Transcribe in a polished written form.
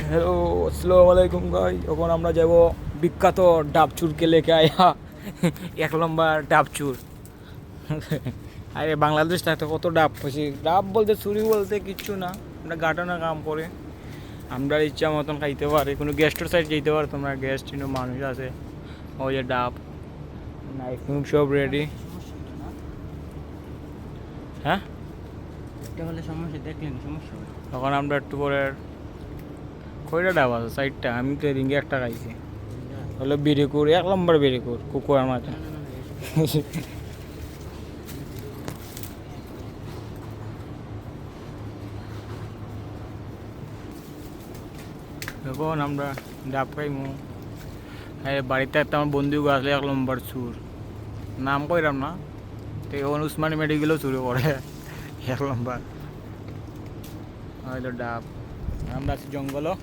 Hello, আসসালামু আলাইকুম গাই। এখন আমরা যাব বিখ্যাত ডাবচুরকে লেকে আয়া, 1 নম্বর ডাবচুর। আরে বাংলাদেশটা তো কত ডাব খুশি, ডাব বলতে চুরি বলতে কিচ্ছু না, আমরা গাটানা কাম করে আমরা ইচ্ছা মতন খাইতে পারি। কোনো গেস্টের সাইড যেতে পারো তোমরা, গেস্ট কিন্তু মানুষ আছে। ওই যে ডাব, নাইফ নুফ সব রেডি। হ্যাঁ, এটা হলে সমস্যা, দেখলেন সমস্যা হবে। তখন আমরা একটু পরে কয়টা ডাব আছে? 4টা। আমি তো রিঙ্গে একটা খাইছি। হলো বিরিকুর, 1 নম্বর বিরিকুর, কুকুয়ার মাঝে। না না না এখন আমরা ডাব খাইমু। হ্যাঁ, বাড়িতে একটা আমার বন্ধু আসলে 1 নম্বর চুর, নাম কইরাম না। তো এখন উসমানী মেডিকেলও চুরি করে 1 নম্বর। হয়তো ডাব, আমরা আছি জঙ্গলও।